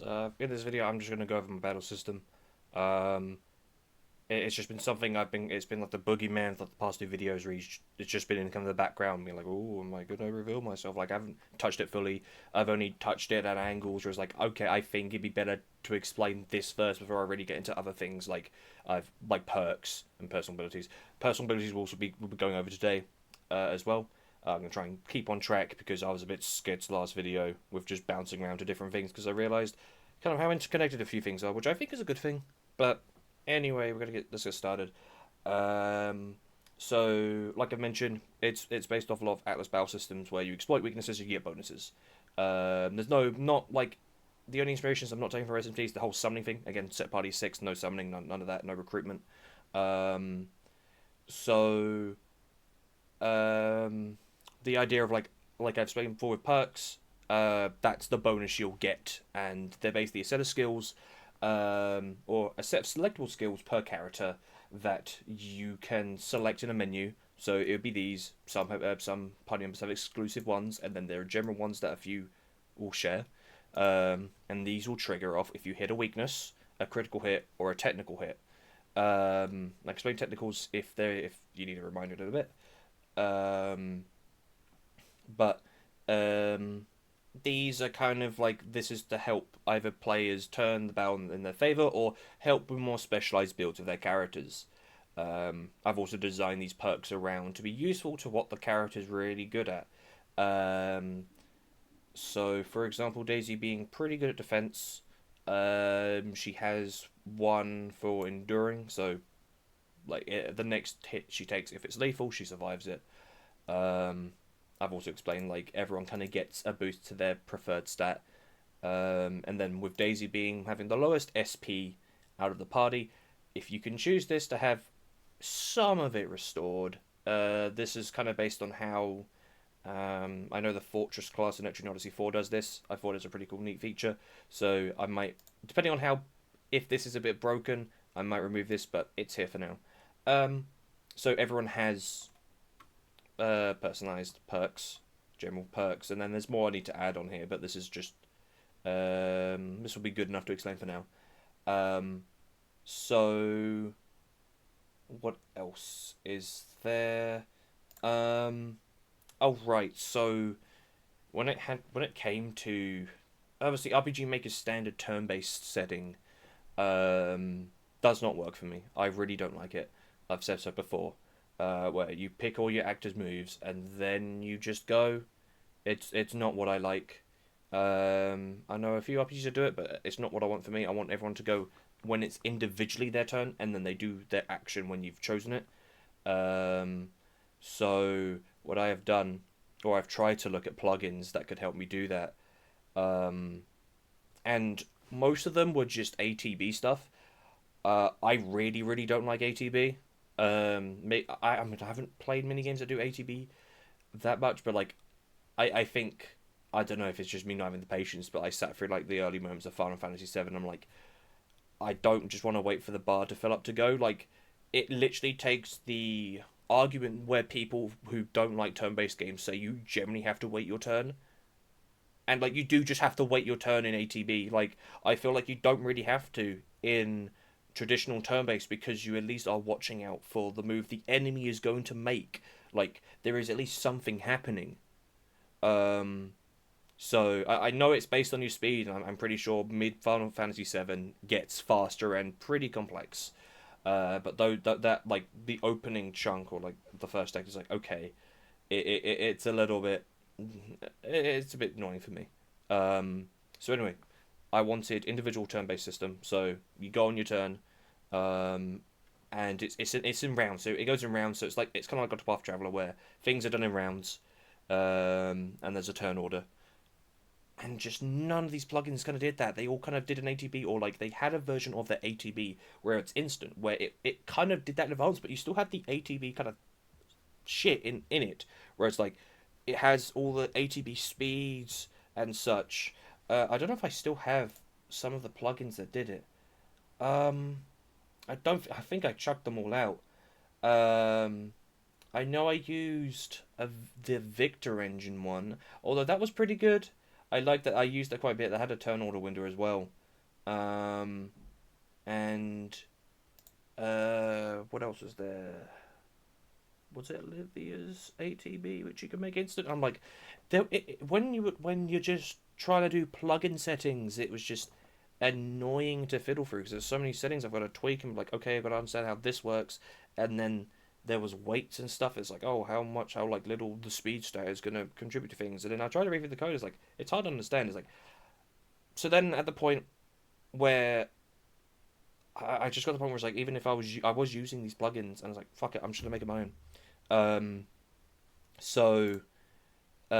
In this video, I'm just gonna go over my battle system. Um, it's just been something it's been like the boogeyman for the past two videos. It's just been in kind of the background, being like, oh, am I gonna reveal myself? Like, I haven't touched it fully. I've only touched it at angles where it's like, okay, I think it'd be better to explain this first before I really get into other things like perks and personal abilities. Personal abilities will be going over today, as well. I'm gonna try and keep on track because I was a bit scared to the last video with just bouncing around to different things because I realised kind of how interconnected a few things are, which I think is a good thing. But anyway, let's get started. Um, so, like I mentioned, it's based off a lot of Atlas battle systems where you exploit weaknesses, you get bonuses. There's not like the only inspirations I'm not taking for SMT is the whole summoning thing. Again, set party six, no summoning, none of that, no recruitment. Um, so um, the idea of like I've spoken before with perks, that's the bonus you'll get, and they're basically a set of skills, or a set of selectable skills per character that you can select in a menu. So it would be these. Some party members have exclusive ones, and then there are general ones that a few will share. And these will trigger off if you hit a weakness, a critical hit, or a technical hit. I explain technicals if you need a reminder in a bit. Um, but um, these are kind of like this is to help either players turn the battle in their favor or help with more specialized builds of their characters. I've also designed these perks around to be useful to what the character is really good at. Um, so, for example, Daisy being pretty good at defense, she has one for enduring. So, the next hit she takes, if it's lethal, she survives it. Um, I've also explained like everyone kind of gets a boost to their preferred stat, and then with Daisy being having the lowest SP out of the party, if you can choose this to have some of it restored, this is kind of based on how I know the Fortress class in Neutron Odyssey 4 does this. I thought it was a pretty cool, neat feature. So I might, depending on how, if this is a bit broken, I might remove this, but it's here for now. Um, so everyone has personalized perks, general perks, and then there's more I need to add on here, but this is just this will be good enough to explain for now. Um, so what else is there? Um, oh right, so when it came to obviously RPG Maker's standard turn-based setting um, does not work for me. I really don't like it. I've said so before. Where you pick all your actors' moves and then you just go. It's not what I like. I know a few RPGs that do it, but it's not what I want for me. I want everyone to go when it's individually their turn, and then they do their action when you've chosen it. Um, so what I have done, or I've tried to look at plugins that could help me do that, um, and most of them were just ATB stuff. I really don't like ATB. I mean, I haven't played many games that do ATB that much, but like, I think I don't know if it's just me not having the patience, but I sat through like the early moments of Final Fantasy VII. I'm like, I don't just want to wait for the bar to fill up to go. Like, it literally takes the argument where people who don't like turn-based games say you generally have to wait your turn, and like you do just have to wait your turn in ATB. Like, I feel like you don't really have to in traditional turn-based because you at least are watching out for the move the enemy is going to make. Like, there is at least something happening. Um, so I know it's based on your speed, and I'm pretty sure mid Final Fantasy VII gets faster and pretty complex. But though that like the opening chunk or like the first act is like okay, it's a little bit, it's a bit annoying for me. So anyway, I wanted individual turn-based system. So you go on your turn, um, and it's in rounds. So it goes in rounds. So it's kind of like Octopath Traveler where things are done in rounds, and there's a turn order. And just none of these plugins kind of did that. They all kind of did an ATB, or like they had a version of their ATB where it's instant, where it kind of did that in advance, but you still had the ATB kind of shit in it, where it's like it has all the ATB speeds and such. I don't know if I still have some of the plugins that did it. Um, I don't. I think I chucked them all out. Um, I know I used the Victor Engine one, although that was pretty good. I like that. I used that quite a bit. That had a turn order window as well. Um, and what else was there? Was it Olivia's ATB, which you can make instant? I'm like, when you're just trying to do plugin settings, it was just annoying to fiddle through because there's so many settings I've got to tweak and like, okay, I've got to understand how this works, and then there was weights and stuff. It's like, oh, how like little the speed stat is going to contribute to things, and then I try to read through the code. It's like it's hard to understand. It's like so then at the point where I just got to the point where it's like even if I was using these plugins and I was like, fuck it, I'm just gonna make it my own. Um, so we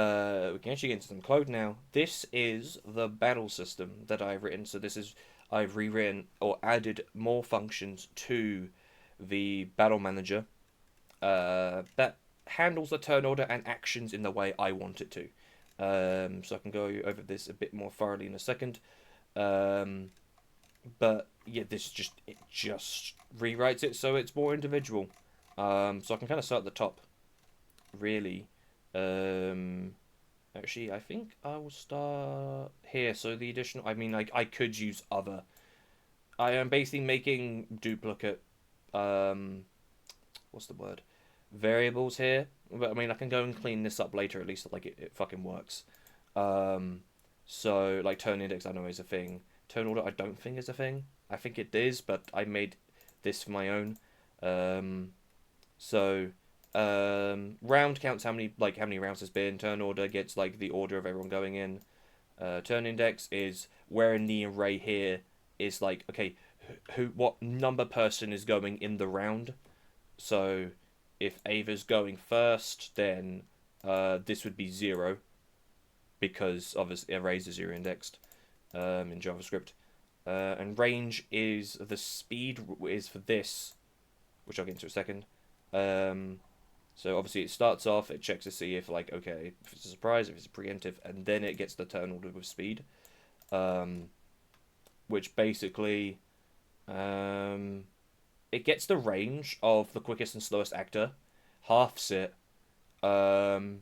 can actually get into some code now. This is the battle system that I've written. So this is I've rewritten or added more functions to the battle manager that handles the turn order and actions in the way I want it to. So I can go over this a bit more thoroughly in a second. But yeah, it just rewrites it so it's more individual. So I can kind of start at the top, really. Actually, I think I will start here. So the additional, I mean, I could use other. I am basically making duplicate, what's the word? Variables here. But I mean, I can go and clean this up later. At least like it fucking works. Um, so like turn index, I know is a thing. Turn order, I don't think is a thing. I think it is, but I made this for my own. So round counts how many rounds has been. Turn order gets like the order of everyone going in. Turn index is where in the array here is like okay, what number person is going in the round. So if Ava's going first, then this would be 0 because obviously arrays are 0 indexed in JavaScript. And range is the speed is for this, which I'll get into in a second. So obviously it starts off, it checks to see if like okay, if it's a surprise, if it's a preemptive, and then it gets the turn order with speed, which basically it gets the range of the quickest and slowest actor, halves it, and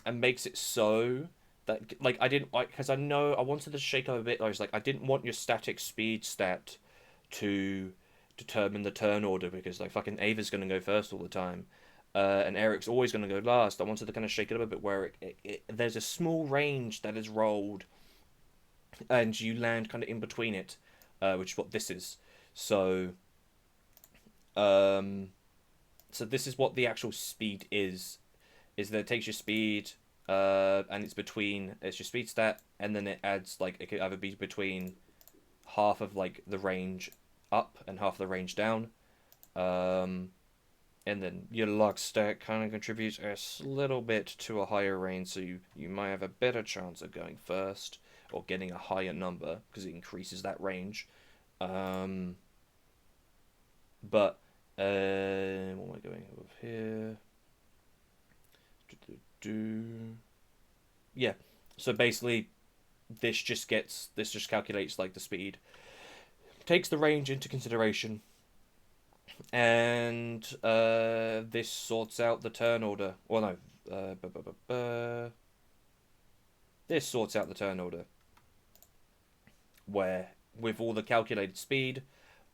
makes it so that like I didn't like because I know I wanted to shake up a bit. I was like I didn't want your static speed stat to determine the turn order because like fucking Ava's gonna go first all the time, and Eric's always gonna go last. I wanted to kind of shake it up a bit where there's a small range that is rolled, and you land kind of in between it, which is what this is. So, um, so this is what the actual speed is that it takes your speed, and it's your speed stat, and then it adds like it could either be between half of like the range up and half the range down, and then your luck stat kind of contributes a little bit to a higher range, so you might have a better chance of going first or getting a higher number because it increases that range. But what am I going with here? Yeah, so basically this just calculates like the speed, takes the range into consideration, and this sorts out the turn order. Well, no, this sorts out the turn order where with all the calculated speed,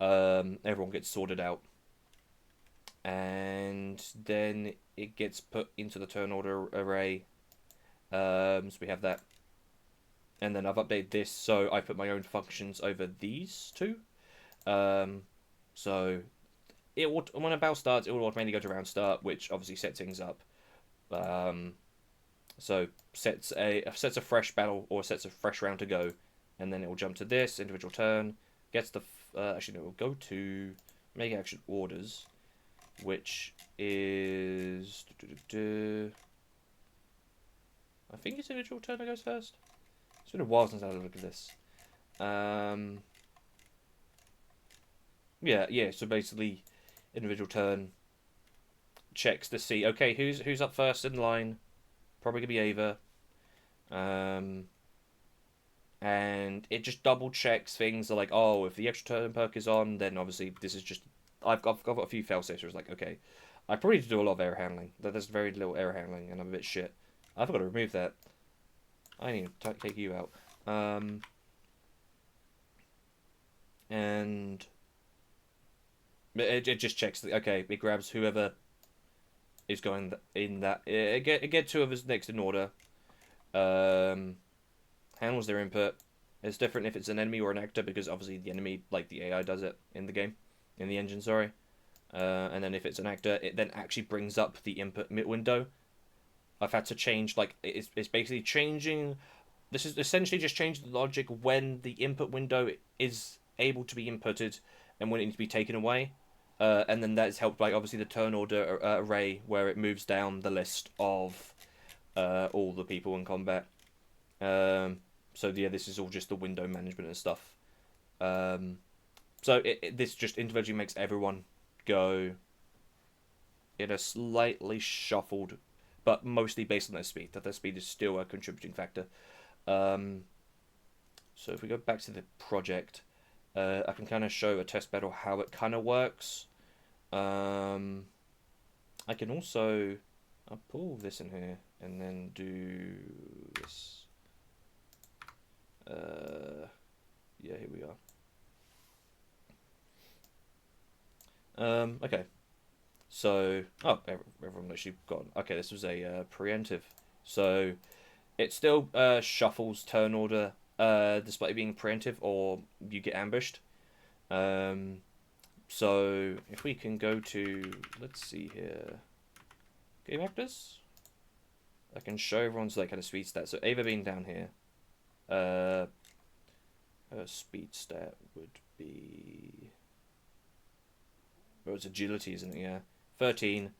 everyone gets sorted out, and then it gets put into the turn order array. So we have that, and then I've updated this, so I put my own functions over these two. So when a battle starts, it will automatically go to round start, which obviously sets things up. So sets a fresh battle or sets a fresh round to go, and then it will jump to this individual turn. Gets the actually no, it will go to make action orders, which is I think it's individual turn that goes first. It's been a while since I had a look at this. Yeah. So basically, individual turn checks to see okay who's up first in line. Probably gonna be Ava. And it just double checks things like oh if the extra turn perk is on, then obviously this is just I've got a few fail safes. Like okay, I probably need to do a lot of error handling. There's very little error handling, and I'm a bit shit. I've got to remove that. I need to take you out. And it just checks. Okay, it grabs whoever is going in that. It get two of us next in order. Handles their input. It's different if it's an enemy or an actor because obviously the enemy, like the AI, does it in the game, in the engine. Sorry. And then if it's an actor, it then actually brings up the input window. I've had to change like it's basically changing. This is essentially just changing the logic when the input window is able to be inputted and when it needs to be taken away. And then that's helped by obviously the turn order array where it moves down the list of all the people in combat. So yeah, this is all just the window management and stuff. So this just individually makes everyone go in a slightly shuffled, but mostly based on their speed. That their speed is still a contributing factor. So if we go back to the project, I can kind of show a test battle how it kind of works. I can also I'll pull this in here and then do this. Yeah, here we are. Okay. So, oh, everyone actually got. Okay, this was a preemptive. So, it still shuffles turn order, despite it being preemptive, or you get ambushed. So if we can go to, let's see here, game actors. I can show everyone's like kind of speed stat. So Ava being down here, her speed stat would be, it's agility, isn't it? Yeah, 13.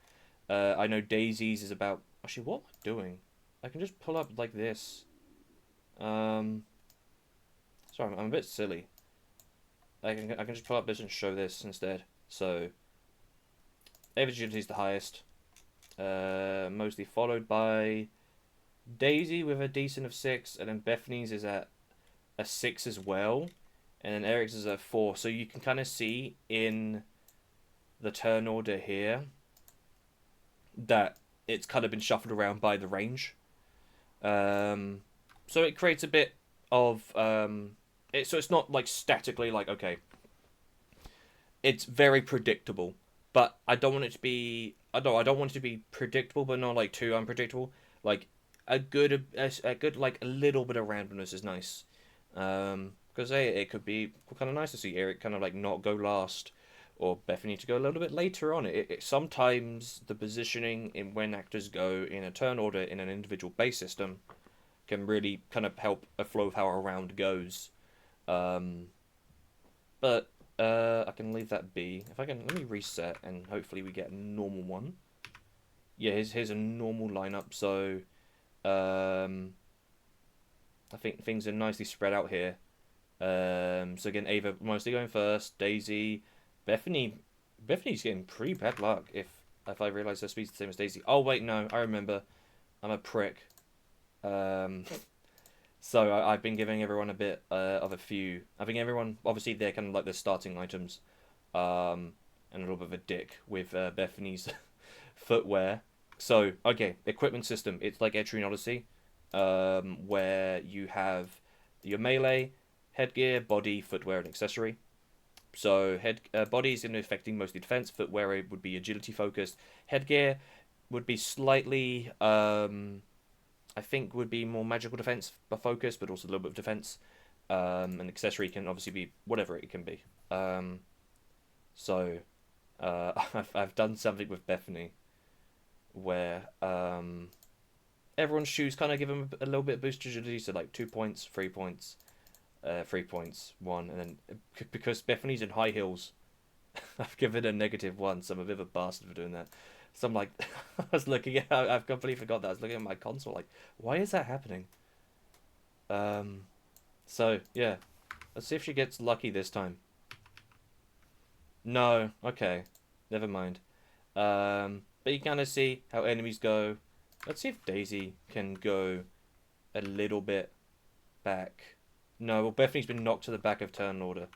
I know Daisy's is about. Actually, what am I doing? I can just pull up like this. Sorry, I'm a bit silly. I can just pull up this and show this instead. So, Ava's agility is the highest, mostly followed by Daisy with a decent of 6, and then Bethany's is at a 6 as well, and then Eric's is at 4. So you can kind of see in the turn order here that it's kind of been shuffled around by the range. So it creates a bit of so it's not like statically like okay. It's very predictable, but I don't want it to be. I don't want it to be predictable, but not like too unpredictable. Like a good like a little bit of randomness is nice. Because it could be kind of nice to see Eric kind of like not go last, or Bethany to go a little bit later on. Sometimes the positioning in when actors go in a turn order in an individual base system can really kind of help a flow of how a round goes. But I can leave that be. If I can, let me reset and hopefully we get a normal one. Yeah, here's a normal lineup. So I think things are nicely spread out here. So again, Ava mostly going first. Daisy, Bethany's getting pretty bad luck if I realise her speed's the same as Daisy. Oh wait, no, I remember. I'm a prick. So I've been giving everyone a bit of a few. I think everyone, obviously, they're kind of like the starting items, and a little bit of a dick with Bethany's footwear. So okay, equipment system. It's like Etrian Odyssey, where you have your melee, headgear, body, footwear, and accessory. So body is in affecting mostly defense. Footwear would be agility focused. Headgear would be slightly I think would be more magical defense focus, but also a little bit of defense. An accessory can obviously be whatever it can be. So I've done something with Bethany where everyone's shoes kind of give them a little bit of boost to agility, so like 2 points, 3 points, 3 points, 1, and then because Bethany's in high heels, I've given a -1, so I'm a bit of a bastard for doing that. So I'm like, I was looking at, I've completely forgot that. I was looking at my console, like, why is that happening? So yeah, let's see if she gets lucky this time. No, okay, never mind. But you kind of see how enemies go. Let's see if Daisy can go a little bit back. No, well, Bethany's been knocked to the back of turn order.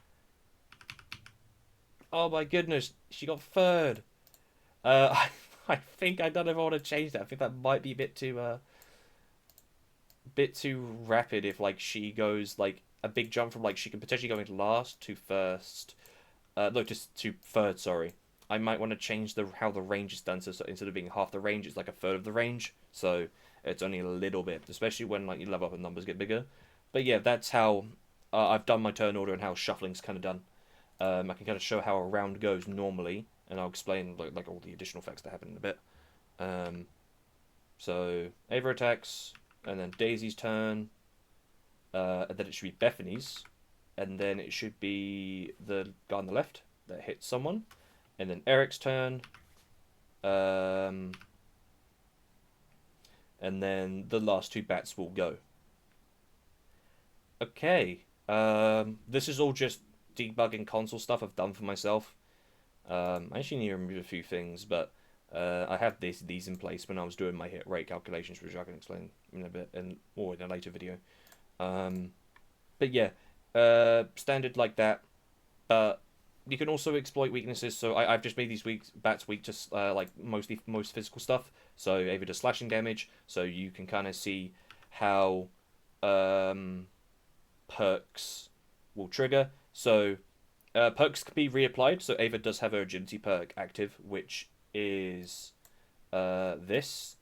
Oh my goodness, she got third. I think I don't know if I want to change that. I think that might be a bit too bit too rapid if like she goes like a big jump from like she can potentially go into last to first. No, just to third. Sorry, I might want to change the how the range is done. So instead of being half the range, it's like a third of the range. So it's only a little bit, especially when like you level up and numbers get bigger. But yeah, that's how I've done my turn order and how shuffling's kind of done. I can kind of show how a round goes normally, and I'll explain like all the additional effects that happen in a bit. Um, so Ava attacks, and then Daisy's turn, and then it should be Bethany's, and then it should be the guy on the left that hits someone, and then Eric's turn, um, and then the last two bats will go. Okay, this is all just debugging console stuff I've done for myself. I actually need to remove a few things, but I had these in place when I was doing my hit rate calculations, which I can explain in a bit or in a later video. But yeah, standard like that. But you can also exploit weaknesses. So I've just made these bats weak to like most physical stuff. So Ava does slashing damage. So you can kind of see how um, perks will trigger. So perks can be reapplied. So Ava does have her agility perk active, which is this.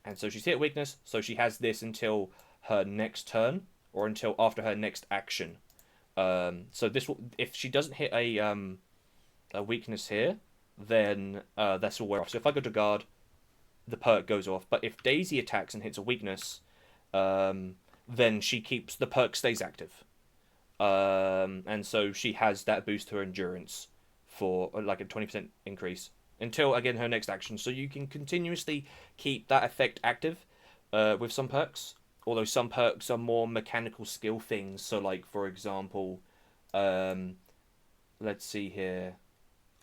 And so she's hit weakness. So she has this until her next turn or until after her next action. So this will, if she doesn't hit a weakness here, then this will wear off. So if I go to guard, the perk goes off. But if Daisy attacks and hits a weakness, then she keeps the perk stays active. And so she has that boost to her endurance for like a 20% increase until again her next action. So you can continuously keep that effect active with some perks. Although some perks are more mechanical skill things. So like for example, let's see here.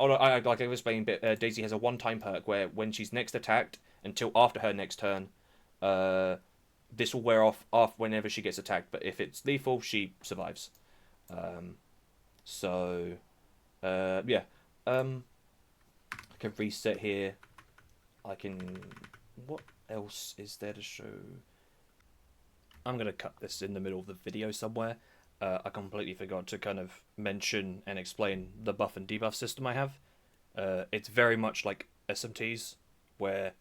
Oh no, like I was explaining, Daisy has a one-time perk where when she's next attacked until after her next turn, uh, this will wear off whenever she gets attacked. But if it's lethal, she survives. Um, so yeah, I can reset here. I can. What else is there to show? I'm gonna cut this in the middle of the video somewhere. I completely forgot to kind of mention and explain the buff and debuff system I have. It's very much like SMTs, where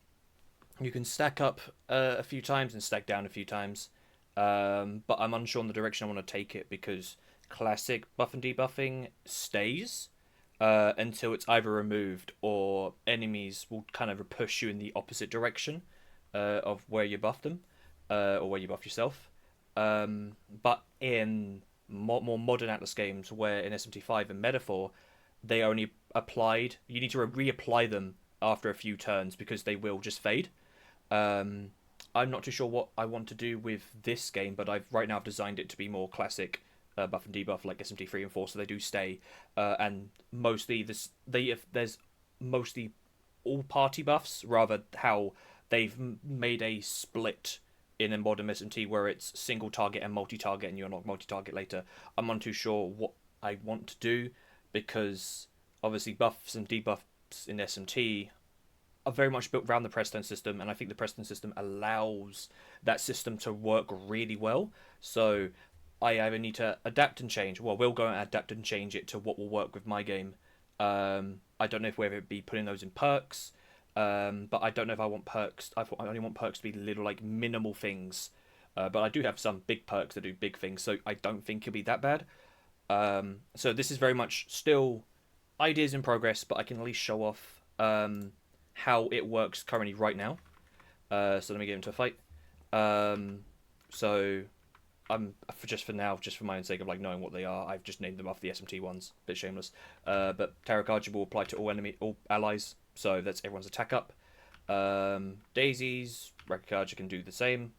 you can stack up a few times and stack down a few times. But I'm unsure on the direction I want to take it because classic buff and debuffing stays until it's either removed or enemies will kind of push you in the opposite direction of where you buff them or where you buff yourself. But in more modern Atlas games, where in SMT5 and Metaphor, they only applied. You need to reapply them after a few turns because they will just fade. I'm not too sure what I want to do with this game, but I've designed it to be more classic buff and debuff like SMT3 and 4, so they do stay. And mostly there's mostly all party buffs rather how they've made a split in a modern SMT where it's single target and multi-target, and you unlock multi-target later. I'm not too sure what I want to do because obviously buffs and debuffs in SMT are very much built around the Preston system, and I think the Preston system allows that system to work really well. So I either need to adapt and change. Well, we'll go and adapt and change it to what will work with my game. I don't know if whether it be putting those in perks, but I don't know if I want perks. I only want perks to be little like minimal things. But I do have some big perks that do big things, so I don't think it'll be that bad. So this is very much still ideas in progress, but I can at least show off how it works currently right now. So let me get into a fight. So I'm just for now, just for my own sake of like knowing what they are, I've just named them off the SMT ones. Bit shameless. But Terrakarja will apply to all allies, so that's everyone's attack up. Daisy's Rakakarja can do the same.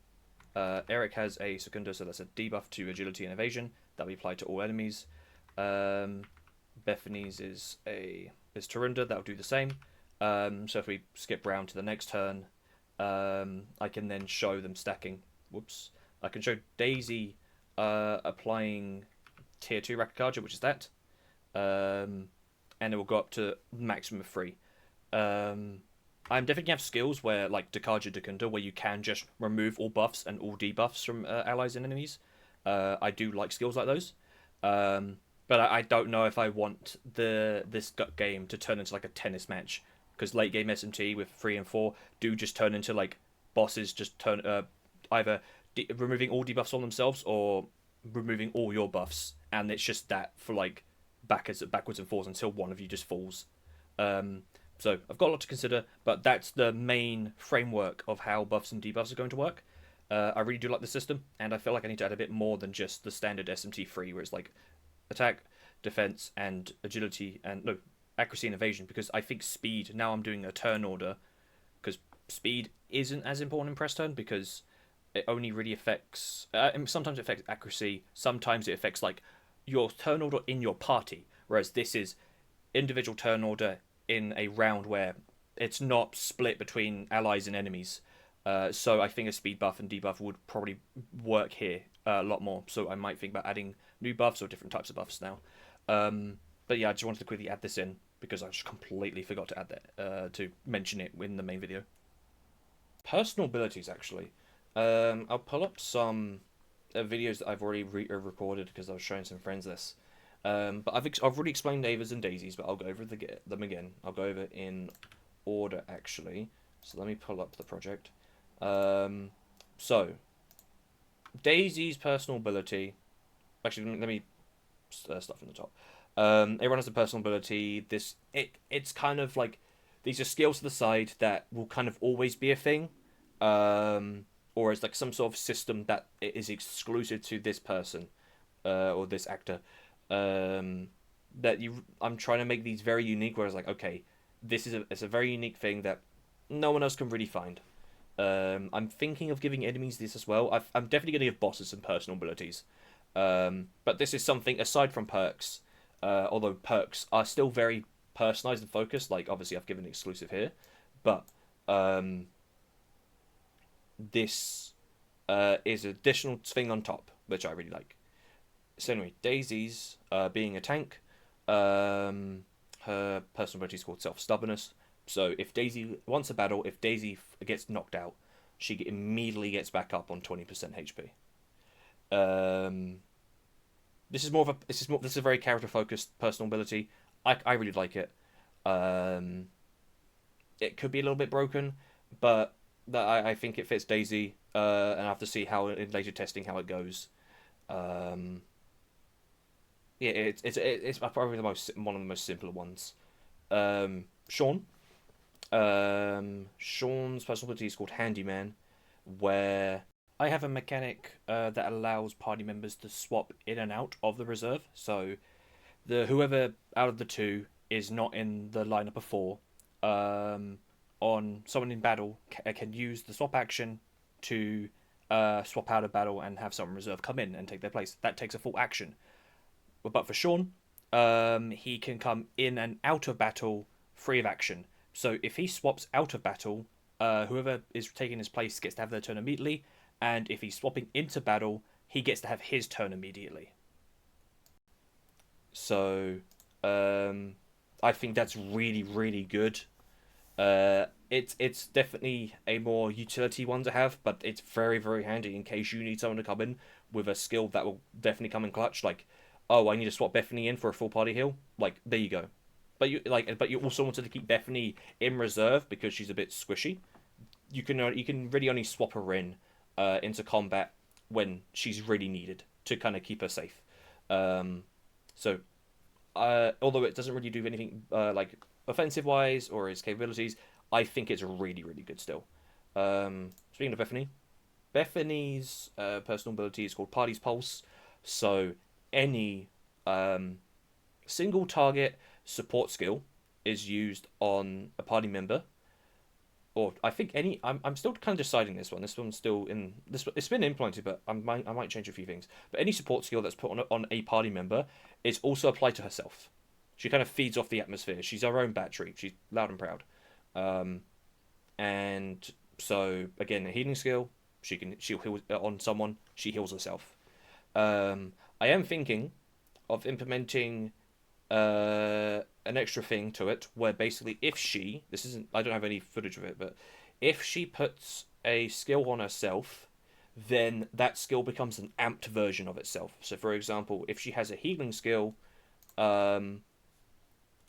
Eric has a Secunda, so that's a debuff to agility and evasion that will apply to all enemies. Bethany's is Tarunda, that'll do the same. So if we skip round to the next turn, I can then show them stacking. Whoops. I can show Daisy applying tier 2 Rakakarja, which is that. And it will go up to maximum of 3. I'm definitely have skills where like Dakaja Dakunda, where you can just remove all buffs and all debuffs from allies and enemies. I do like skills like those. Um, but I don't know if I want this game to turn into like a tennis match, because late game SMT with 3 and 4 do just turn into like bosses just turn either removing all debuffs on themselves or removing all your buffs, and it's just that for like backwards and forwards until one of you just falls. Um, so I've got a lot to consider, but that's the main framework of how buffs and debuffs are going to work. I really do like the system, and I feel like I need to add a bit more than just the standard SMT3, where it's like attack, defense, and agility, and no, accuracy and evasion, because I think speed, now I'm doing a turn order, because speed isn't as important in press turn, because it only really affects, sometimes it affects accuracy, sometimes it affects like your turn order in your party, whereas this is individual turn order in a round where it's not split between allies and enemies. So I think a speed buff and debuff would probably work here a lot more. So I might think about adding new buffs or different types of buffs now. But yeah, I just wanted to quickly add this in because I just completely forgot to add that to mention it in the main video. Personal abilities, actually. I'll pull up some videos that I've already recorded because I was showing some friends this. But I've already explained Avas and Daisies, but I'll go over them again. I'll go over in order, actually. So let me pull up the project. So Daisy's personal ability. Actually, let me start from the top. Everyone has a personal ability. It's kind of like these are skills to the side that will kind of always be a thing, or it's like some sort of system that is exclusive to this person or this actor. That I'm trying to make these very unique. Where it's like, okay, it's a very unique thing that no one else can really find. I'm thinking of giving enemies this as well. I'm definitely going to give bosses some personal abilities. But this is something aside from perks, although perks are still very personalized and focused. Like obviously I've given exclusive here, but this is an additional thing on top, which I really like. So anyway, Daisy's being a tank, her personal ability is called self-stubbornness. So if Daisy wants a battle, if Daisy gets knocked out, she immediately gets back up on 20% HP. This is more of a this is a very character focused personal ability. I really like it. Um, it could be a little bit broken, but I think it fits Daisy. And I have to see how in later testing how it goes. Um, yeah, it's probably the most one of the most simpler ones. Sean. Sean's personal ability is called Handyman, where I have a mechanic that allows party members to swap in and out of the reserve. So the whoever out of the two is not in the lineup of four, on someone in battle can use the swap action to swap out of battle and have someone reserve come in and take their place. That takes a full action. But for Sean, he can come in and out of battle free of action. So if he swaps out of battle, whoever is taking his place gets to have their turn immediately, and if he's swapping into battle, he gets to have his turn immediately. So I think that's really really good. It's definitely a more utility one to have, but it's very very handy in case you need someone to come in with a skill that will definitely come in clutch. Like, oh, I need to swap Bethany in for a full party heal. Like, there you go. But you also wanted to keep Bethany in reserve because she's a bit squishy. You can really only swap her in into combat when she's really needed to kind of keep her safe. Um, so although it doesn't really do anything like offensive wise or his capabilities, I think it's really really good still. Speaking of Bethany, Bethany's personal ability is called Party's Pulse. So any single target support skill is used on a party member, or I think any. I'm still kind of deciding this one. This one's still in this. It's been implemented, but I might change a few things. But any support skill that's put on a party member is also applied to herself. She kind of feeds off the atmosphere. She's her own battery. She's loud and proud. Um, and so again, a healing skill. She'll heal on someone. She heals herself. I am thinking of implementing an extra thing to it where basically if she, this isn't, I don't have any footage of it, but if she puts a skill on herself, then that skill becomes an amped version of itself. So for example, if she has a healing skill, um,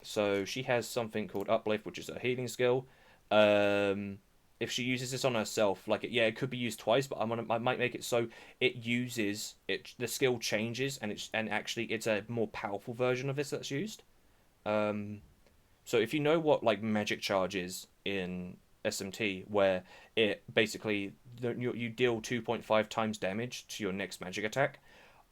so she has something called Uplift, which is a healing skill. Um, if she uses this on herself, like yeah, it could be used twice, but I might make it so it uses it. The skill changes, and actually it's a more powerful version of this that's used. Um, so if you know what like magic charge is in SMT, where it basically you deal 2.5 times damage to your next magic attack,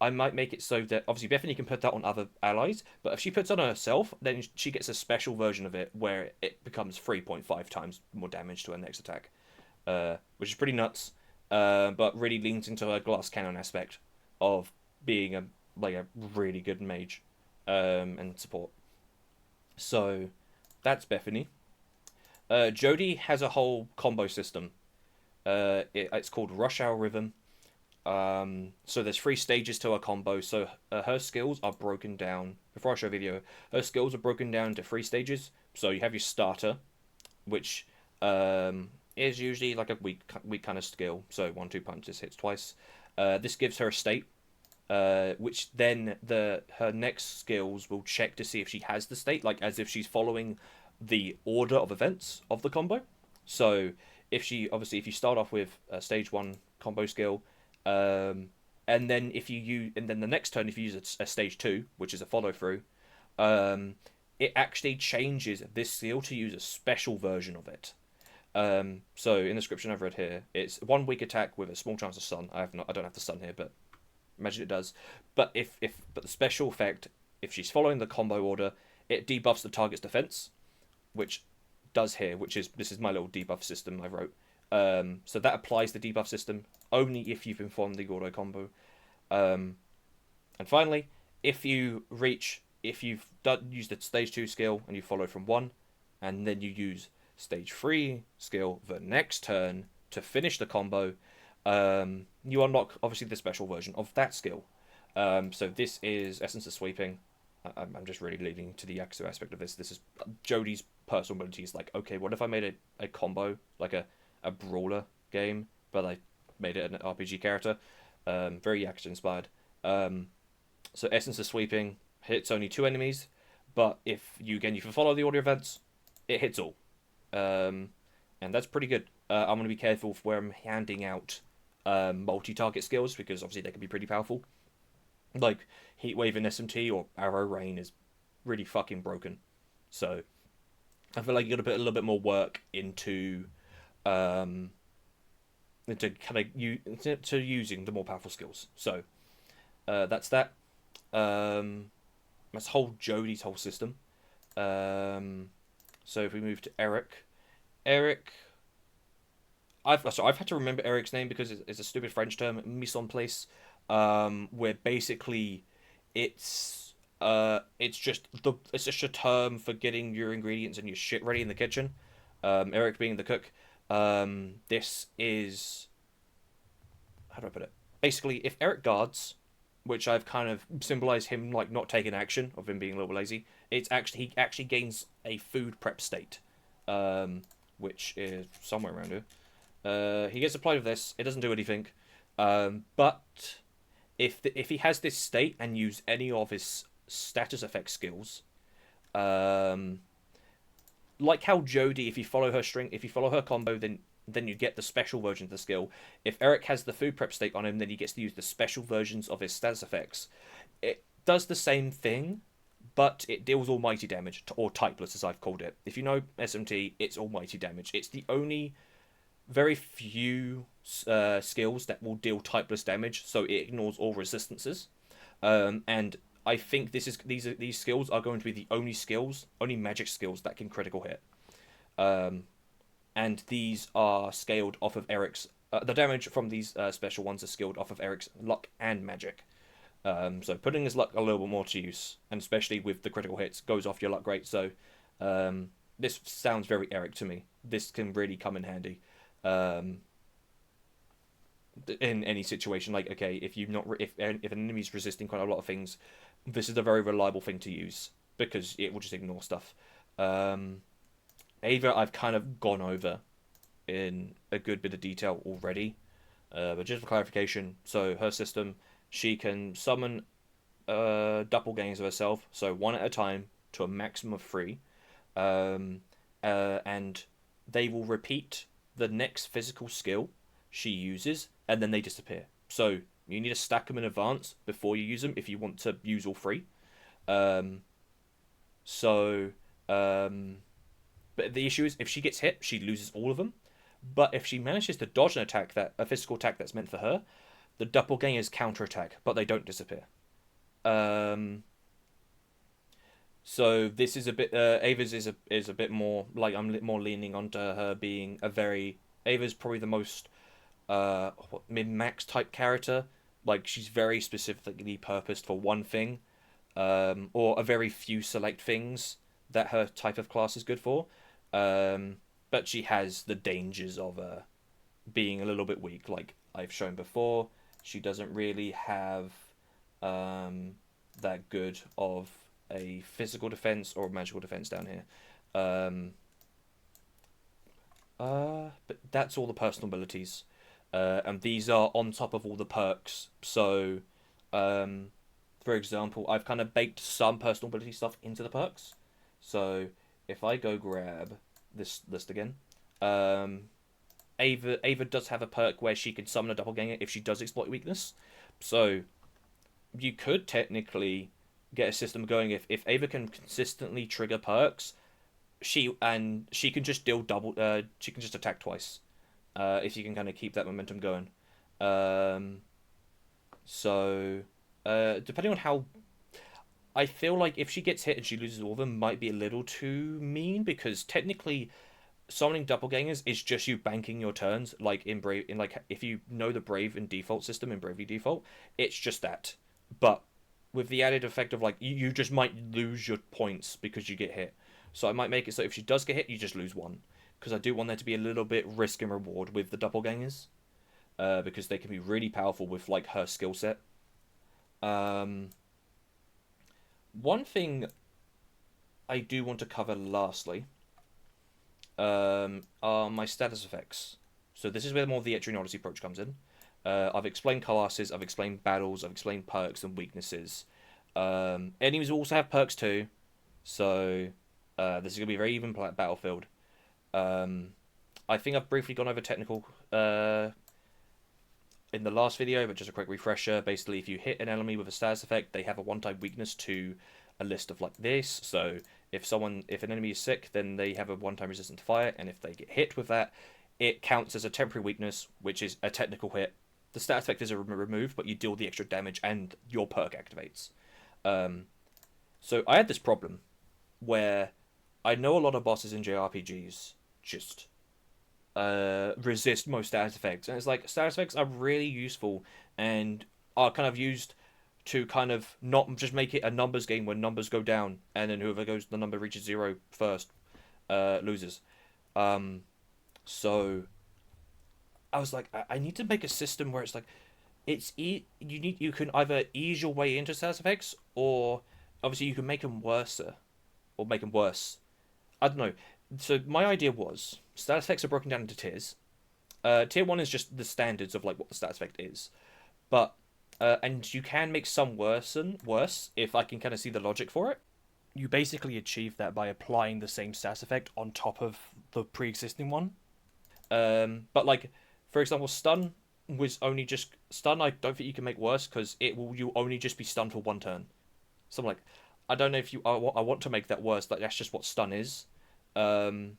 I might make it so that obviously Bethany can put that on other allies, but if she puts it on herself, then she gets a special version of it where it becomes 3.5 times more damage to her next attack, which is pretty nuts, but really leans into her glass cannon aspect of being a really good mage and support. So that's Bethany. Jodie has a whole combo system. It's called Rush Hour Rhythm. So there's 3 stages to her combo. So her skills are broken down. Before I show a video, her skills are broken down into 3 stages. So you have your starter, which is usually like a weak kind of skill. So 1-2 punches hits twice. This gives her a state, which then her next skills will check to see if she has the state, like as if she's following the order of events of the combo. So if you start off with a stage 1 combo skill, and then the next turn if you use a stage 2, which is a follow through, it actually changes this skill to use a special version of it. So in the description I've read here, it's 1 weak attack with a small chance of stun. I don't have the stun here, but imagine it does. But but the special effect, if she's following the combo order, it debuffs the target's defense, which does here, this is my little debuff system I wrote. So that applies the debuff system only if you've informed the auto combo. And finally, if you've used the stage 2 skill and you follow from 1, and then you use stage 3 skill the next turn to finish the combo, you unlock obviously the special version of that skill. So this is Essence of Sweeping. I'm just really leading to the Yakuza aspect of this. This is Jodie's personal abilities. Like, okay, what if I made a combo, like a brawler game, but I made it an RPG character? Very Yakuza inspired. So Essence of Sweeping hits only 2 enemies, but if you follow the order events, it hits all. And that's pretty good. I'm going to be careful where I'm handing out multi-target skills, because obviously they can be pretty powerful. Like Heatwave in SMT or Arrow Rain is really fucking broken. So I feel like you got to put a little bit more work into kind of to using the more powerful skills. So that's that. That's Jodie's whole system. So if we move to Eric, I've had to remember Eric's name because it's a stupid French term, mise en place, where basically it's it's just a term for getting your ingredients and your shit ready in the kitchen. Eric being the cook. This is, how do I put it? Basically, if Eric guards, which I've kind of symbolized him like not taking action, of him being a little lady, he actually gains a food prep state, which is somewhere around here. He gets applied with this. It doesn't do anything, but if he has this state and use any of his status effect skills, like how Jodie, if you follow her combo, then you get the special version of the skill. If Eric has the food prep state on him, then he gets to use the special versions of his status effects. It does the same thing, but it deals almighty damage, or typeless as I've called it. If you know SMT, it's almighty damage. It's the only very few skills that will deal typeless damage, so it ignores all resistances. And I think these skills are going to be the only magic skills that can critical hit. And these are scaled off of Eric's. The damage from these special ones are scaled off of Eric's luck and magic. So putting his luck a little bit more to use, and especially with the critical hits, goes off your luck great. So this sounds very Eric to me. This can really come in handy in any situation. Like, okay, if an enemy's resisting quite a lot of things, this is a very reliable thing to use, because it will just ignore stuff. Um, Ava, I've kind of gone over in a good bit of detail already. But just for clarification, so her system, she can summon doppelgangers of herself, so one at a time to a maximum of three, um, and they will repeat the next physical skill she uses, and then they disappear. So you need to stack them in advance before you use them if you want to use all three. Um, so, um, but the issue is if she gets hit, she loses all of them. But if she manages to dodge an attack that a physical attack that's meant for her, the doppelgangers counterattack, but they don't disappear. Um, so this is a bit. Ava's is a bit more like I'm more leaning onto her being a very. Ava's probably the most mid max type character. Like she's very specifically purposed for one thing, or a very few select things that her type of class is good for. But she has the dangers of being a little bit weak. Like I've shown before, she doesn't really have that good of a physical defense or a magical defense down here. Um, but that's all the personal abilities. And these are on top of all the perks. So, um, for example, I've kind of baked some personal ability stuff into the perks. So, if I go grab this list again, um, Ava does have a perk where she can summon a doppelganger if she does exploit weakness. So, you could technically get a system going if Ava can consistently trigger perks. She can just deal double. She can just attack twice. If you can kind of keep that momentum going. Um, so, depending on how, I feel like if she gets hit and she loses all of them, might be a little too mean because technically, summoning doppelgangers is just you banking your turns. Like in Brave, in like if you know the Brave and default system in Bravely Default, it's just that. But with the added effect of like you just might lose your points because you get hit. So I might make it so if she does get hit, you just lose one because I do want there to be a little bit risk and reward with the doppelgangers, because they can be really powerful with like her skill set. Um, One thing I do want to cover lastly, are my status effects. So this is where more the Etrian Odyssey approach comes in. I've explained classes, I've explained battles, I've explained perks and weaknesses. Enemies also have perks too, so this is going to be a very even battlefield. Um, I think I've briefly gone over technical in the last video, but just a quick refresher. Basically, if you hit an enemy with a status effect, they have a one-time weakness to a list of like this. So if an enemy is sick, then they have a one-time resistant to fire, and if they get hit with that, it counts as a temporary weakness, which is a technical hit. The status effect is removed, but you deal the extra damage, and your perk activates. Um, so I had this problem where I know a lot of bosses in JRPGs just resist most status effects, and it's like status effects are really useful and are kind of used to kind of not just make it a numbers game where numbers go down and then whoever goes the number reaches zero first loses. Um, so I was like, I need to make a system where it's like you can either ease your way into status effects or obviously you can make them worse or make them worse. I don't know. So my idea was status effects are broken down into tiers. Tier one is just the standards of like what the status effect is, but and you can make some worse if I can kind of see the logic for it. You basically achieve that by applying the same status effect on top of the pre-existing one. But like, for example, stun was only just stun. I don't think you can make worse because it will you only just be stunned for one turn. So I'm like, I don't know if you. I want to make that worse. Like that's just what stun is. Um,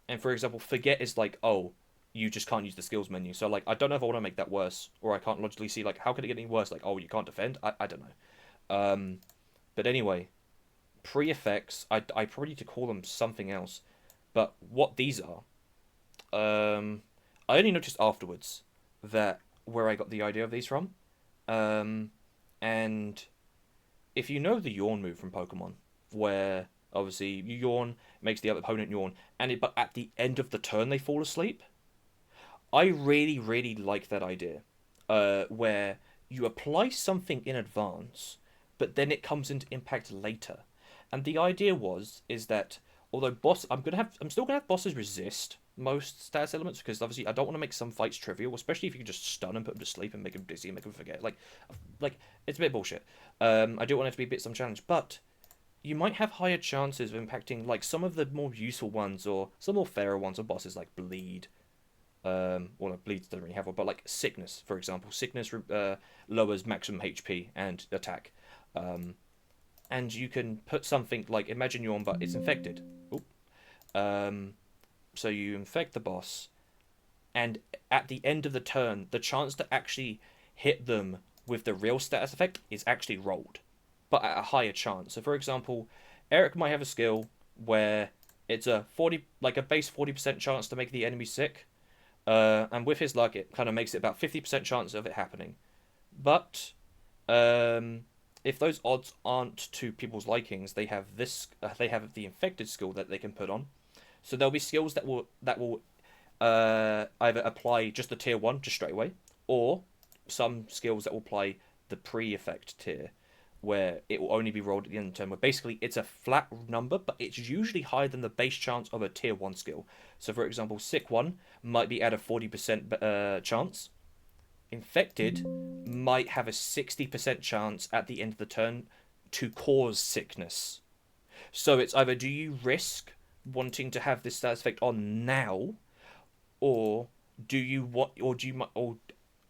and for example, forget is like, oh, you just can't use the skills menu. So like, I don't know if I want to make that worse, or I can't logically see like how could it get any worse? Like, oh, you can't defend. I don't know. But anyway, pre-effects. I probably need to call them something else. But what these are, I only noticed afterwards that where I got the idea of these from. Um, and if you know the yawn move from Pokemon, where obviously you yawn, makes the other opponent yawn, but at the end of the turn they fall asleep. I really, really like that idea, where you apply something in advance, but then it comes into impact later. And the idea is that although I'm still gonna have bosses resist most status elements because obviously I don't want to make some fights trivial, especially if you can just stun and put them to sleep and make them dizzy and make them forget. Like it's a bit bullshit. I do want it to be a bit some challenge, but you might have higher chances of impacting like some of the more useful ones or some more fairer ones of bosses like bleed. Well, no, bleed doesn't really have one, but like sickness, for example, sickness lowers maximum HP and attack. Um, and you can put something like imagine you're on, but it's infected. Oop. Um, so you infect the boss, and at the end of the turn, the chance to actually hit them with the real status effect is actually rolled, but at a higher chance. So, for example, Eric might have a skill where it's a 40, like a base 40% chance to make the enemy sick, and with his luck, it kind of makes it about 50% chance of it happening. But um, if those odds aren't to people's likings, they have they have the infected skill that they can put on. So there'll be skills that will either apply just the tier one just straight away, or some skills that will apply the pre-effect tier, where it will only be rolled at the end of the turn. Where basically it's a flat number, but it's usually higher than the base chance of a tier one skill. So for example, sick one might be at a 40% chance. Infected might have a 60% chance at the end of the turn to cause sickness. So it's either do you risk wanting to have this status effect on now, or or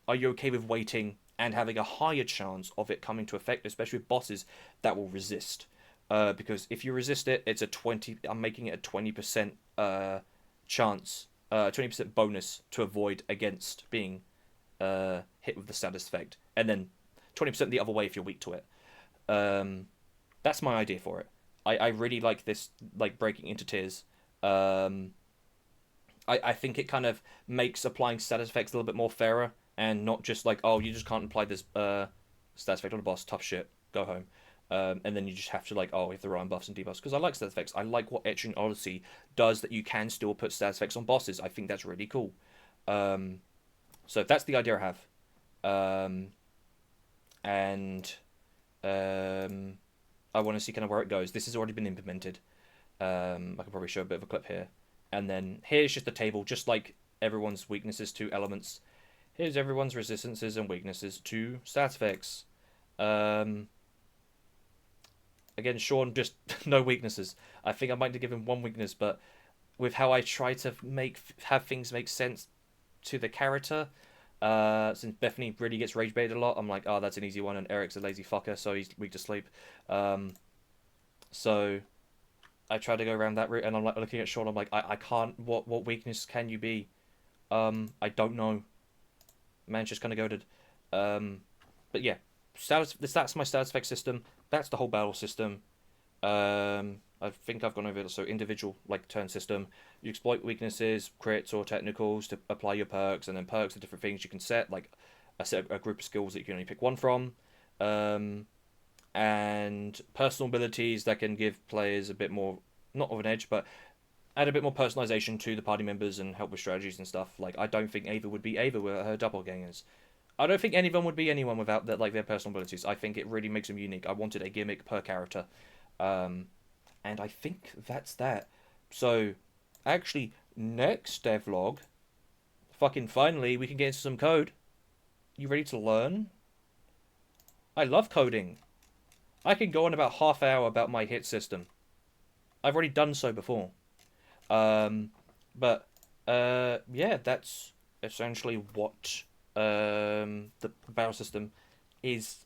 are you okay with waiting and having a higher chance of it coming to effect, especially with bosses that will resist? Because if you resist it, it's a 20. I'm making it a 20% chance, 20% bonus to avoid against being hit with the status effect, and then 20% the other way if you're weak to it. Um, that's my idea for it. I really like this, like breaking into tiers. Um, I think it kind of makes applying status effects a little bit more fairer and not just like, oh, you just can't apply this status effect on a boss, tough shit, go home. And then you just have to like, oh, if there are buffs and debuffs. Because I like status effects. I like what Etching Odyssey does that you can still put status effects on bosses. I think that's really cool. Um, so that's the idea I have. Um, and I want to see kind of where it goes. This has already been implemented. I can probably show a bit of a clip here. And then here's just a table, just like everyone's weaknesses to elements. Here's everyone's resistances and weaknesses to stat effects. Um, Again, Sean, just no weaknesses. I think I might have given one weakness, but with how I try to have things make sense to the character, since Bethany really gets rage baited a lot, I'm like, oh, that's an easy one, and Eric's a lazy fucker, so he's weak to sleep. Um, so I try to go around that route, and I'm like looking at Sean. I'm like, I can't. What weakness can you be? I don't know. Man's just kind of goaded. Um, but yeah, status. That's my status effect system. That's the whole battle system. I think I've gone over it. So individual like turn system. You exploit weaknesses, crits or technicals to apply your perks, and then perks are different things you can set, like a group of skills that you can only pick one from. Um, and personal abilities that can give players a bit more, not of an edge, but add a bit more personalization to the party members and help with strategies and stuff. Like I don't think Ava would be Ava without her doppelgangers. I don't think anyone would be anyone without their personal abilities. I think it really makes them unique. I wanted a gimmick per character, um, and I think that's that. So, actually, next devlog, fucking finally, we can get into some code. You ready to learn? I love coding. I can go on about half hour about my hit system. I've already done so before. Um, but yeah, that's essentially what the barrel system is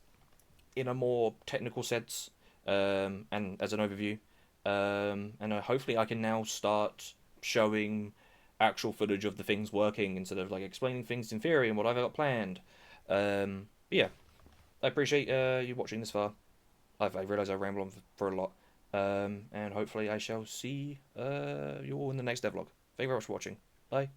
in a more technical sense, and as an overview. And hopefully I can now start showing actual footage of the things working instead of like explaining things in theory and what I've got planned. But yeah, I appreciate you watching this far. I realise I ramble on for a lot. And hopefully I shall see you all in the next devlog. Thank you very much for watching. Bye.